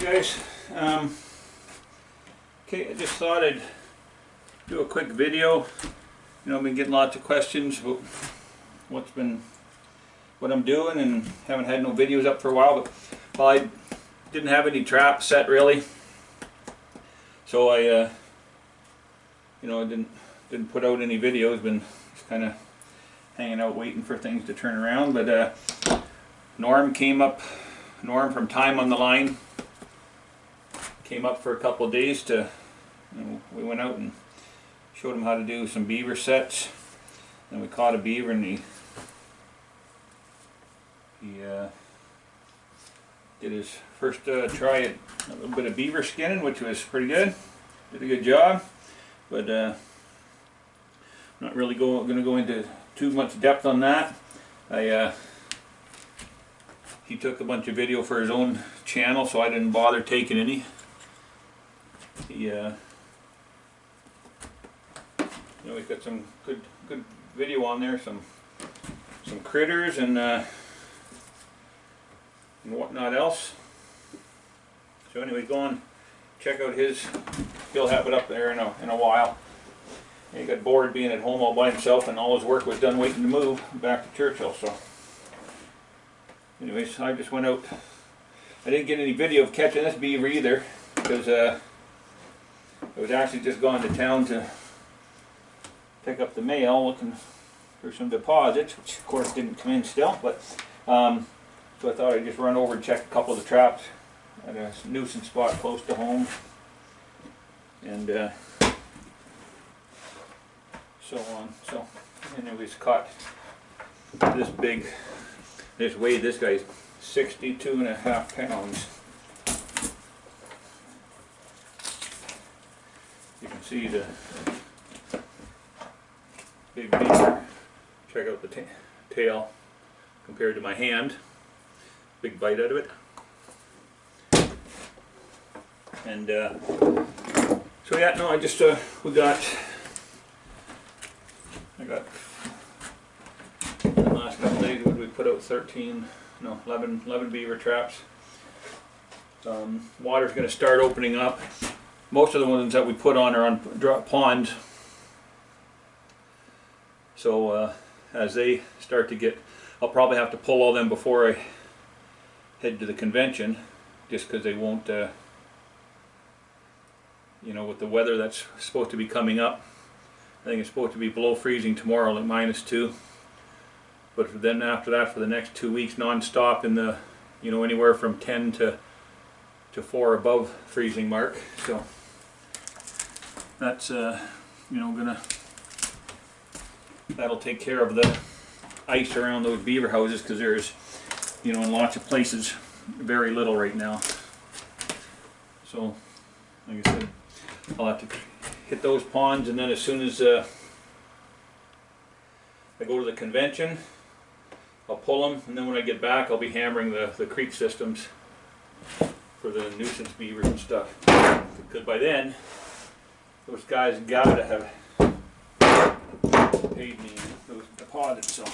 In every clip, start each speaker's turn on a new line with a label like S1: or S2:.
S1: Guys, okay, I just thought I'd do a quick video. You know, I've been getting lots of questions about what I'm doing, and haven't had no videos up for a while. But well, I didn't have any traps set really, so I you know, I didn't put out any videos. Been just kind of hanging out waiting for things to turn around. But Norm from Time on the Line came up for a couple of days to, you know, we went out and showed him how to do some beaver sets, and we caught a beaver, and he did his first try at a little bit of beaver skinning, which was pretty good. Did a good job, but not really going to go into too much depth on that. He took a bunch of video for his own channel, so I didn't bother taking any. He, you know, he's got some good video on there, some critters and whatnot else. So anyway, go and check out his. He'll have it up there in a while. He got bored being at home all by himself, and all his work was done waiting to move back to Churchill. So anyways, I just went out. I didn't get any video of catching this beaver either, because I was actually just going to town to pick up the mail looking for some deposits, which of course didn't come in still. But so I thought I'd just run over and check a couple of the traps at a nuisance spot close to home, and so on. So anyways, caught this big. This weighed, this guy's 62.5 pounds. You can see the big beaver. Check out the tail compared to my hand. Big bite out of it. And so yeah, no, I just I got in the last couple of days we put out 11 beaver traps. Water's going to start opening up. Most of the ones that we put on are on ponds. So as they start to get, I'll probably have to pull all them before I head to the convention, just because they won't, you know, with the weather that's supposed to be coming up. I think it's supposed to be below freezing tomorrow, like -2. But then after that, for the next 2 weeks, non-stop in the, you know, anywhere from 10 to 4 above freezing mark. So that's you know, that'll take care of the ice around those beaver houses, because there's, you know, in lots of places very little right now. So like I said, I'll have to hit those ponds, and then as soon as I go to the convention, I'll pull them, and then when I get back, I'll be hammering the creek systems for the nuisance beavers and stuff. Because by then, those guys gotta have paid me those deposits. So,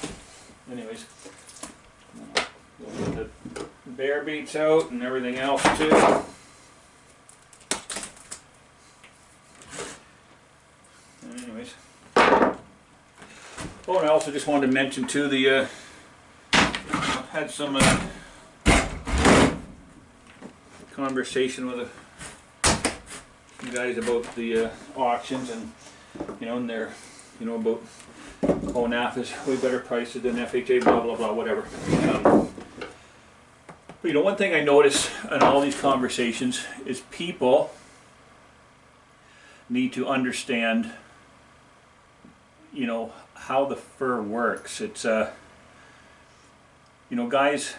S1: anyways, we'll get the bear baits out and everything else too. And anyways, oh, and I also just wanted to mention too, the had some conversation with some guys about the auctions, and you know, and they're, you know, about ONAF is way better prices than FHA, blah blah blah, whatever. But you know, one thing I notice in all these conversations is people need to understand, you know, how the fur works. It's you know, guys,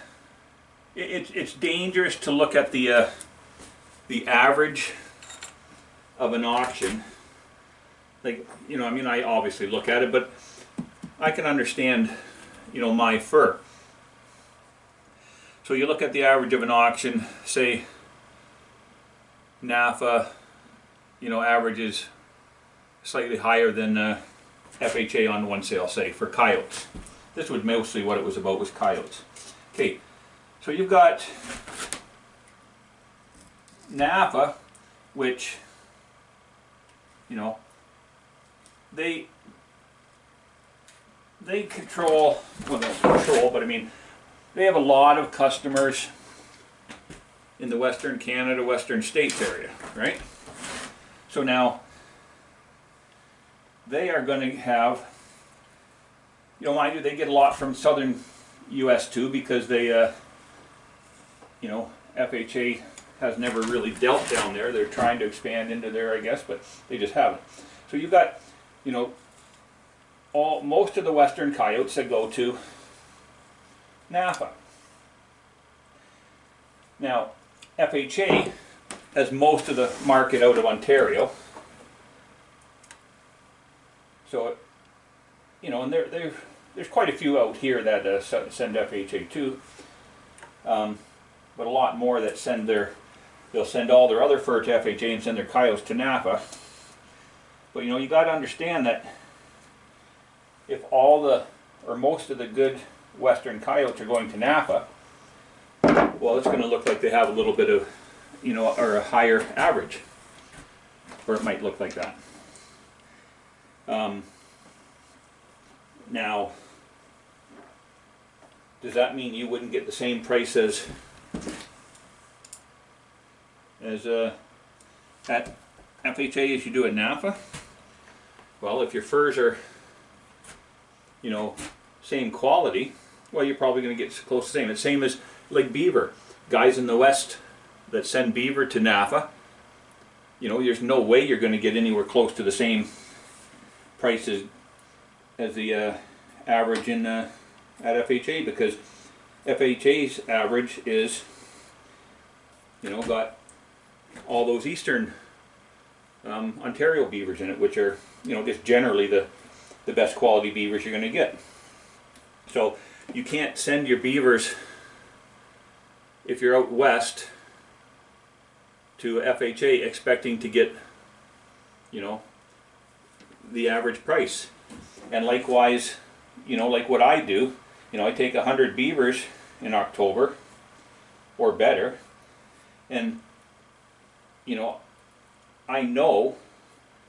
S1: it's dangerous to look at the average of an auction. Like, you know, I mean, I obviously look at it, but I can understand, you know, my fur. So you look at the average of an auction, say NAFA, you know, averages slightly higher than FHA on one sale, say, for coyotes. This was mostly what it was about, was coyotes. Okay, so you've got NAFA, which, you know, they control, well, they don't control, but I mean, they have a lot of customers in the Western Canada, Western States area, right? So now, they are going to have, you know, mind you, they get a lot from southern U.S. too, because they, you know, FHA has never really dealt down there. They're trying to expand into there, I guess, but they just haven't. So you've got, you know, most of the Western Coyotes that go to NAFA. Now, FHA has most of the market out of Ontario. So, you know, and there's quite a few out here that send FHA too, but a lot more that send they'll send all their other fur to FHA and send their coyotes to NAFA. But you know, you got to understand that if all the, or most of the good Western coyotes are going to NAFA, well, it's going to look like they have a little bit of, you know, or a higher average, or it might look like that. Now, does that mean you wouldn't get the same price as at FHA as you do at NAFA? Well, if your furs are, you know, same quality, well, you're probably going to get close to the same. It's same as like beaver. Guys in the West that send beaver to NAFA, you know, there's no way you're going to get anywhere close to the same prices as the average in at FHA, because FHA's average is, you know, got all those eastern Ontario beavers in it, which are, you know, just generally the best quality beavers you're going to get. So you can't send your beavers, if you're out west, to FHA expecting to get, you know, the average price. And likewise, you know, like what I do, you know, I take 100 beavers in October or better, and you know, I know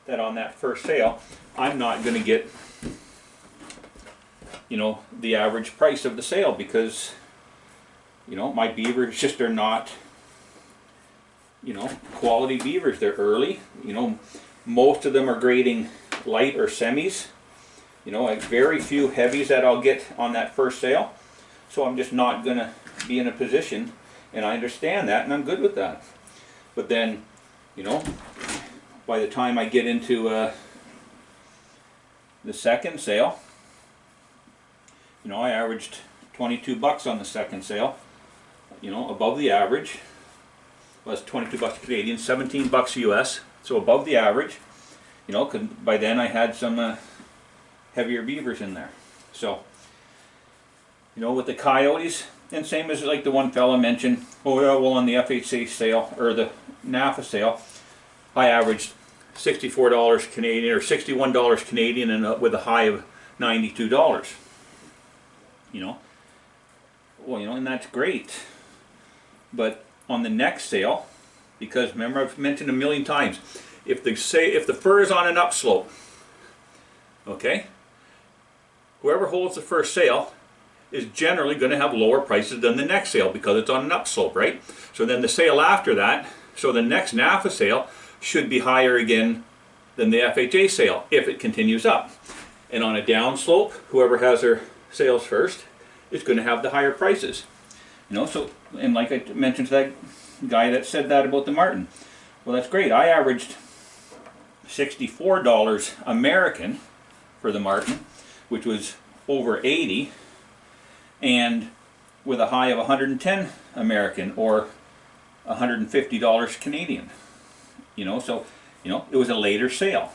S1: that on that first sale I'm not going to get, you know, the average price of the sale, because, you know, my beavers just are not, you know, quality beavers. They're early, you know, most of them are grading light or semis. You know, like very few heavies that I'll get on that first sale. So I'm just not going to be in a position, and I understand that, and I'm good with that. But then, you know, by the time I get into the second sale, you know, I averaged 22 bucks on the second sale, you know, above the average. Well, that's 22 bucks Canadian, 17 bucks US, so above the average. You know, 'cause by then I had some heavier beavers in there. So, you know, with the coyotes, and same as like the one fella mentioned, oh yeah, well on the FHA sale, or the NAFA sale, I averaged $64 Canadian, or $61 Canadian, and with a high of $92. You know, well, you know, and that's great. But on the next sale, because remember I've mentioned a million times, if the fur is on an upslope, okay, whoever holds the first sale is generally going to have lower prices than the next sale because it's on an upslope, right? So then the sale after that, so the next NAFA sale should be higher again than the FHA sale if it continues up. And on a downslope, whoever has their sales first is going to have the higher prices. You know, so, and like I mentioned to that guy that said that about the marten, well, that's great. I averaged $64 American for the marten, which was over 80, and with a high of 110 American, or $150 Canadian. You know, so, you know, it was a later sale.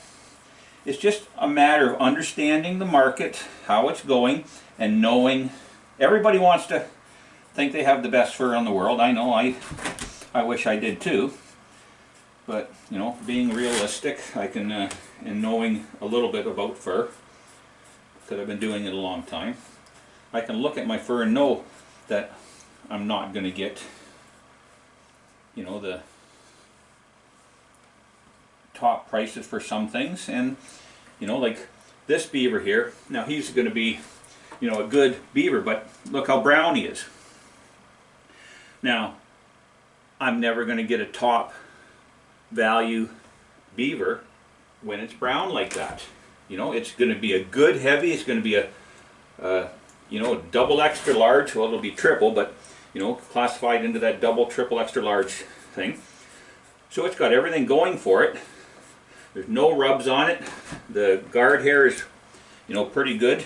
S1: It's just a matter of understanding the market, how it's going, and knowing. Everybody wants to think they have the best fur in the world. I know, I wish I did too. But, you know, being realistic, I can, and knowing a little bit about fur, because I've been doing it a long time, I can look at my fur and know that I'm not going to get, you know, the top prices for some things, and you know, like this beaver here, now he's going to be, you know, a good beaver, but look how brown he is. Now, I'm never going to get a top value beaver when it's brown like that. You know, it's going to be a good heavy, it's going to be a you know, double extra large, well it'll be triple, but you know, classified into that double, triple, extra large thing. So it's got everything going for it. There's no rubs on it. The guard hair is, you know, pretty good.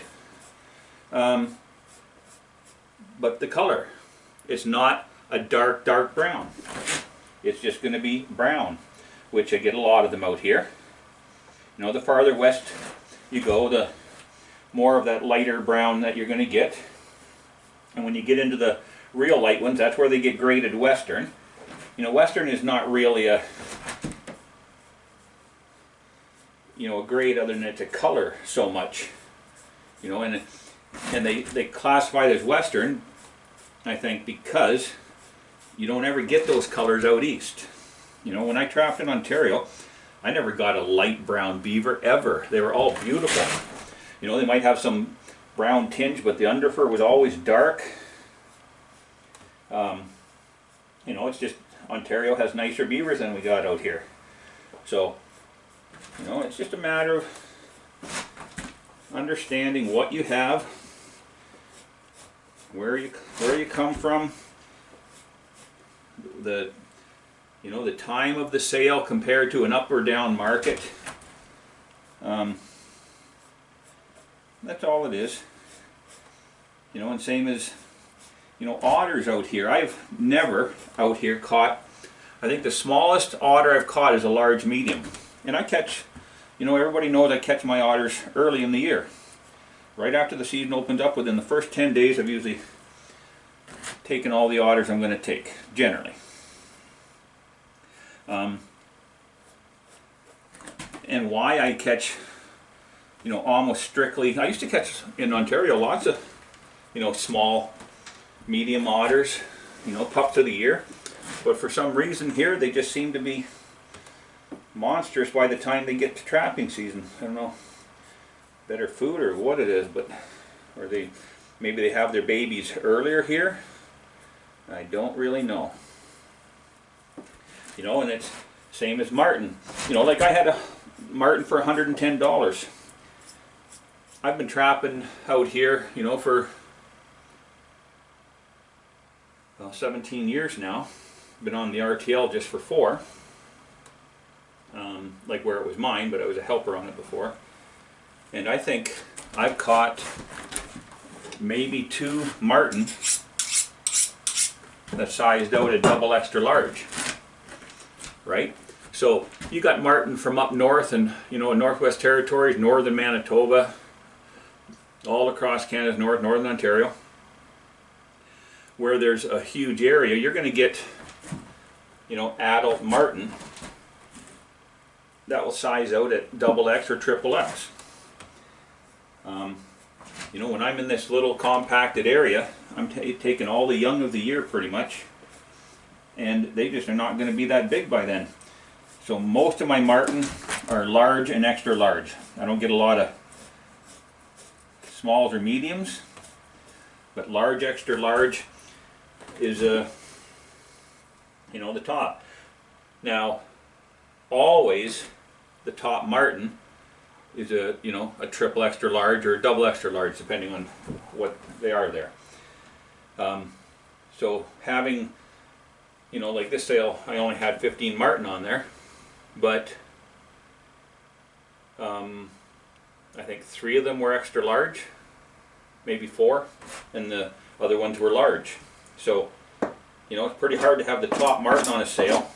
S1: But the color, it's not a dark, dark brown. It's just going to be brown, which I get a lot of them out here. You know, the farther west you go, the more of that lighter brown that you're going to get. And when you get into the real light ones, that's where they get graded Western. You know, Western is not really a, you know, a grade other than it's a color so much. You know, and they classify it as Western, I think, because you don't ever get those colors out east. You know, when I trapped in Ontario, I never got a light brown beaver ever. They were all beautiful. You know, they might have some brown tinge, but the underfur was always dark. You know, it's just Ontario has nicer beavers than we got out here. So, you know, it's just a matter of understanding what you have, where you come from, the, you know, the time of the sale compared to an up or down market. That's all it is. You know, and same as, you know, otters out here. I've never out here caught, I think the smallest otter I've caught is a large medium. And I catch, you know, everybody knows I catch my otters early in the year. Right after the season opens up, within the first 10 days I've usually taken all the otters I'm going to take, generally. And why I catch, you know, almost strictly, I used to catch in Ontario lots of, you know, small, medium otters, you know, pups of the year. But for some reason here, they just seem to be monstrous by the time they get to trapping season. I don't know, better food or what it is, but, or maybe they have their babies earlier here. I don't really know. You know, and it's same as marten. You know, like I had a marten for $110. I've been trapping out here, you know, for 17 years now. Been on the RTL just for 4. Like where it was mine, but I was a helper on it before. And I think I've caught maybe 2 marten that sized out a double extra large. Right? So you got marten from up north and, you know, Northwest Territories, northern Manitoba, all across Canada's northern Ontario, where there's a huge area. You're going to get, you know, adult marten that will size out at double X or triple X. You know, when I'm in this little compacted area, I'm taking all the young of the year pretty much, and they just are not going to be that big by then. So most of my marten are large and extra large. I don't get a lot of smalls or mediums, but large, extra large is you know, the top. Now, always the top marten is a, you know, a triple extra large or a double extra large, depending on what they are there. So having, you know, like this sale, I only had 15 marten on there, but I think 3 of them were extra large, maybe 4, and the other ones were large. So, you know, it's pretty hard to have the top marten on a sale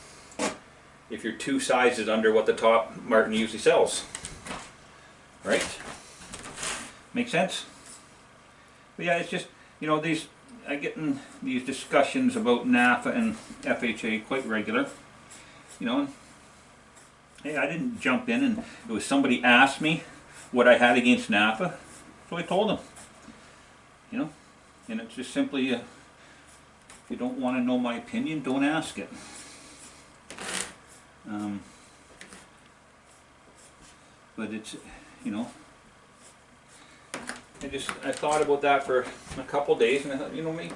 S1: if you're 2 sizes under what the top marten usually sells. Right? Make sense? But yeah, it's just, you know, I get in these discussions about NAFA and FHA quite regular. You know, and, hey, I didn't jump in and it was somebody asked me what I had against NAFA, so I told them. You know, and it's just simply, if you don't want to know my opinion, don't ask it. But it's, you know, I thought about that for a couple days, and I thought, you know me,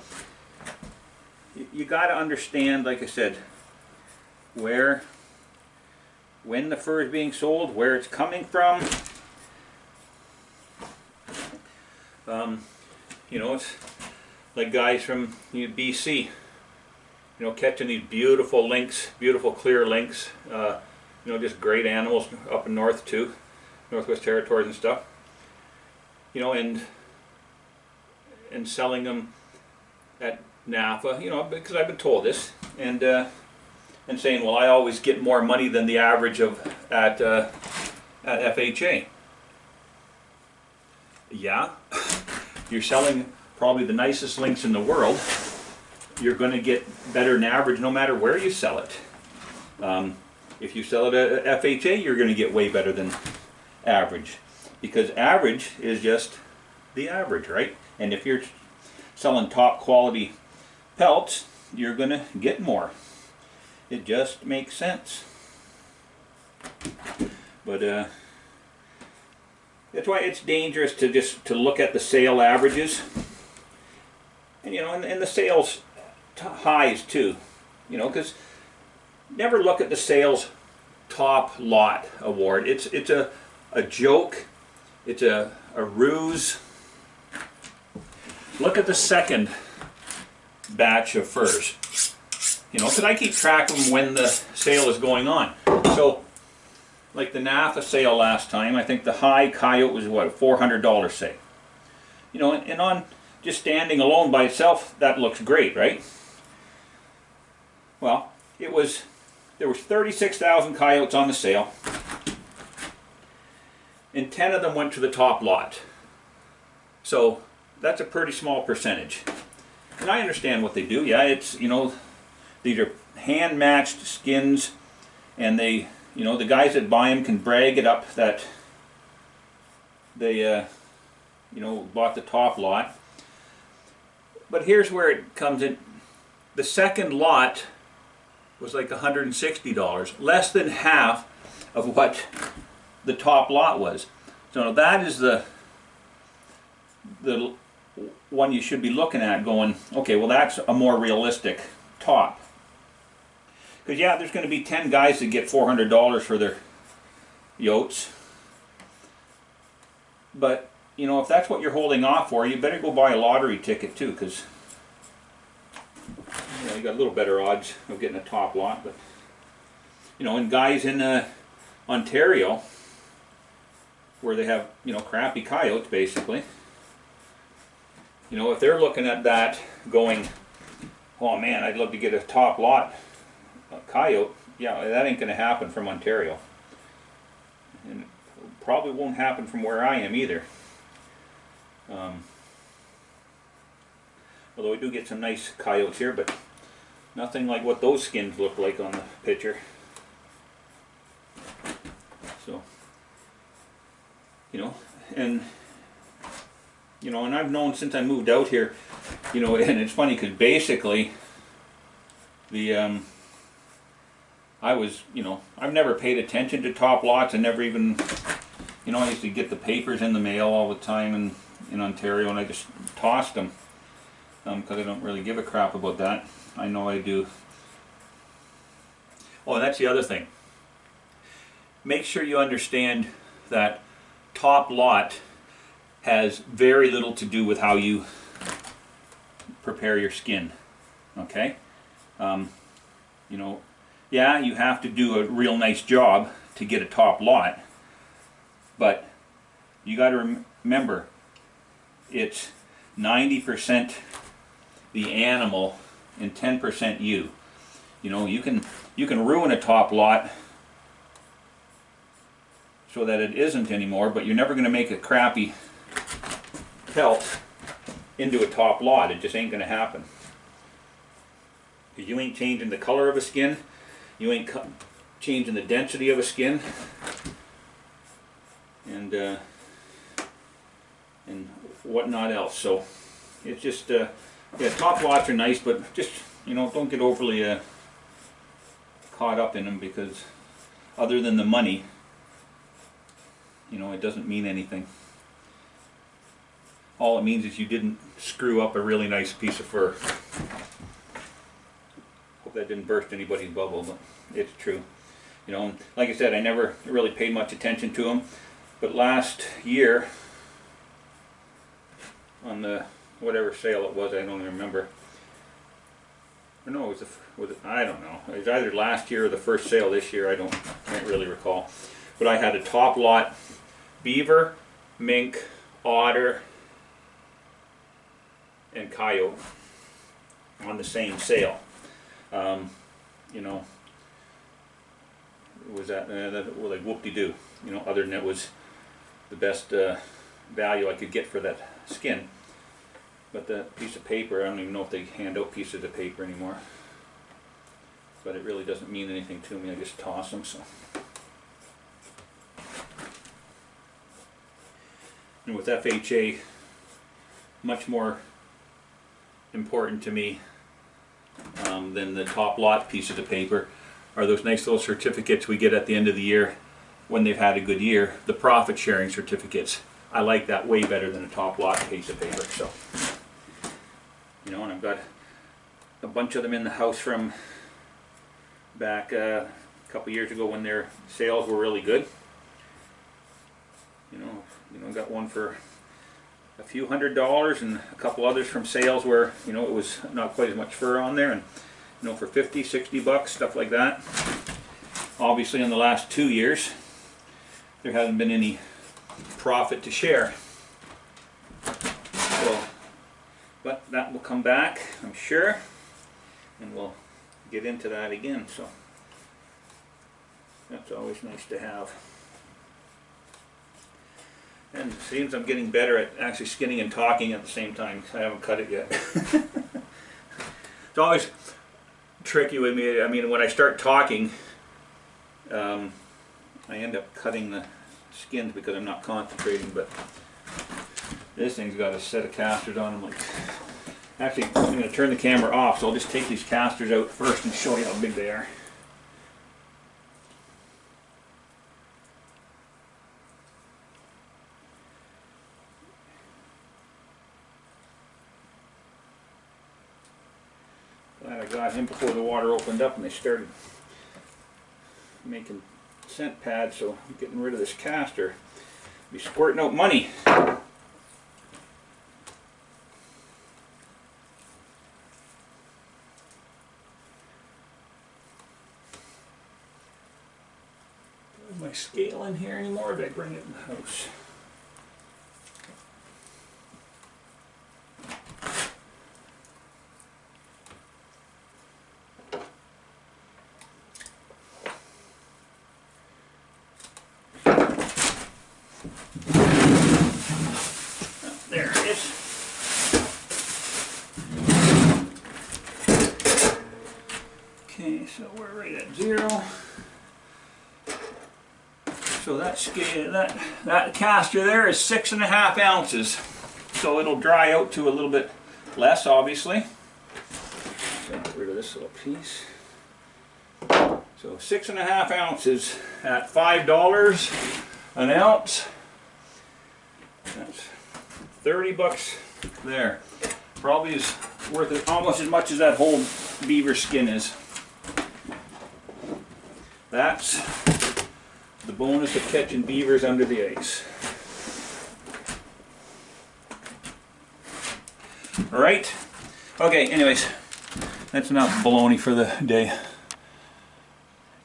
S1: you got to understand, like I said, when the fur is being sold, where it's coming from. You know, it's like guys from BC, you know, catching these beautiful lynx, beautiful clear lynx, you know, just great animals up in north too, Northwest Territories and stuff. You know, and selling them at NAFA, you know, because I've been told this, and saying, well, I always get more money than the average at FHA. Yeah, you're selling probably the nicest lynx in the world. You're going to get better than average no matter where you sell it. If you sell it at FHA, you're going to get way better than average, because average is just the average, right? And if you're selling top quality pelts, you're going to get more. It just makes sense. But that's why it's dangerous to look at the sale averages, and you know, and the sales highs too. You know, because never look at the sales top lot award. It's a joke. It's a ruse. Look at the second batch of furs. You know, because I keep track of them when the sale is going on. So, like the NAFA sale last time, I think the high coyote was what, $400 say. You know, and on just standing alone by itself, that looks great, right? Well, there was 36,000 coyotes on the sale, and 10 of them went to the top lot. So that's a pretty small percentage. And I understand what they do. Yeah, it's, you know, these are hand-matched skins, and they, you know, the guys that buy them can brag it up that they, you know, bought the top lot. But here's where it comes in. The second lot was like $160, less than half of what the top lot was. So that is the one you should be looking at, going, okay, well, that's a more realistic top. Because yeah, there's going to be 10 guys that get $400 for their yotes. But, you know, if that's what you're holding off for, you better go buy a lottery ticket too, because you know, you got a little better odds of getting a top lot. But, you know, and guys in Ontario, where they have, you know, crappy coyotes basically, you know, if they're looking at that going, oh man, I'd love to get a top lot coyote, yeah, that ain't going to happen from Ontario. And it probably won't happen from where I am either. Although we do get some nice coyotes here, but nothing like what those skins look like on the picture. So, you know, and I've known since I moved out here, you know, and it's funny because basically the I was, you know, I've never paid attention to top lots. I never even, you know, I used to get the papers in the mail all the time in Ontario, and I just tossed them because I don't really give a crap about that. I know I do. Oh, and that's the other thing. Make sure you understand that top lot has very little to do with how you prepare your skin. Okay? You know, yeah, you have to do a real nice job to get a top lot, but you got to remember, it's 90% the animal and 10% you. You know, you can ruin a top lot so that it isn't anymore, but you're never going to make a crappy pelt into a top lot. It just ain't going to happen. Because you ain't changing the color of a skin, you ain't changing the density of a skin, and whatnot else. So it's just yeah, top lots are nice, but just, you know, don't get overly caught up in them, because other than the money, you know, it doesn't mean anything. All it means is you didn't screw up a really nice piece of fur. Hope that didn't burst anybody's bubble, but it's true. You know, like I said, I never really paid much attention to them, but last year, on the whatever sale it was, I don't even remember. Or no, was it, I don't know. It was either last year or the first sale this year. Can't really recall. But I had a top lot beaver, mink, otter, and coyote on the same sale. You know, it was that like whoop-de-doo. You know, other than it was the best value I could get for that skin. But the piece of paper, I don't even know if they hand out pieces of paper anymore. But it really doesn't mean anything to me. I just toss them. So. And with FHA, much more important to me than the top lot pieces of paper are those nice little certificates we get at the end of the year when they've had a good year. The profit sharing certificates. I like that way better than a top lot piece of paper. So, you know, and I've got a bunch of them in the house from back a couple years ago when their sales were really good. You know, I got one for a few $100s and a couple others from sales where, you know, it was not quite as much fur on there, and, you know, for 50, 60 bucks, stuff like that. Obviously in the last 2 years there hasn't been any profit to share. So, but that will come back, I'm sure, and we'll get into that again. So that's always nice to have. And it seems I'm getting better at actually skinning and talking at the same time. I haven't cut it yet. It's always tricky with me. I mean, when I start talking, I end up cutting the skins because I'm not concentrating. But this thing's got a set of casters on them. Like, actually, I'm going to turn the camera off, so I'll just take these casters out first and show you how big they are. Glad I got him before the water opened up and they started making scent pads, so I'm getting rid of this caster. Be squirting out money. Is my scale in here anymore, or did I bring it in the house? There it is. Okay, so we're right at 0. So that scale, that caster there is 6.5 ounces. So it'll dry out to a little bit less, obviously. So get rid of this little piece. So 6.5 ounces at $5 an ounce. That's 30 bucks there. Probably is worth it almost as much as that whole beaver skin is. That's the bonus of catching beavers under the ice. Alright? Okay, anyways, that's enough baloney for the day.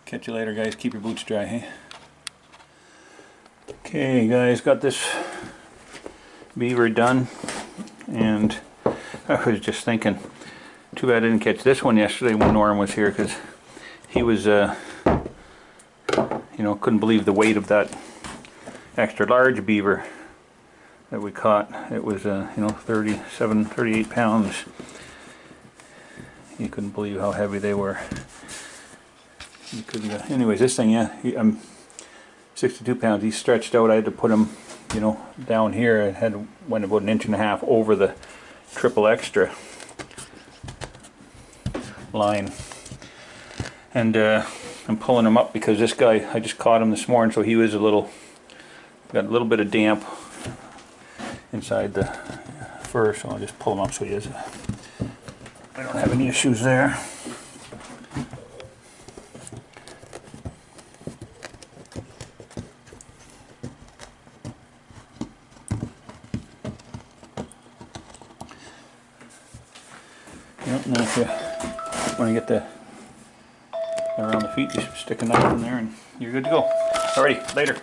S1: Catch you later, guys. Keep your boots dry, hey? Okay, guys, got this beaver done, and I was just thinking, too bad I didn't catch this one yesterday when Norm was here, because he was, you know, couldn't believe the weight of that extra large beaver that we caught. It was, you know, 37, 38 pounds. He couldn't believe how heavy they were. He couldn't, anyways, this thing, yeah, I'm 62 pounds. He stretched out. I had to put him, you know, down here. I had went about 1.5 inches over the triple extra line, and I'm pulling him up because this guy, I just caught him this morning, so he was a little Got a little bit of damp inside the fur, so I'll just pull them up so you I don't have any issues there. Yep, and then if you want to get the around the feet, just stick a knife in there and you're good to go. Alrighty, later.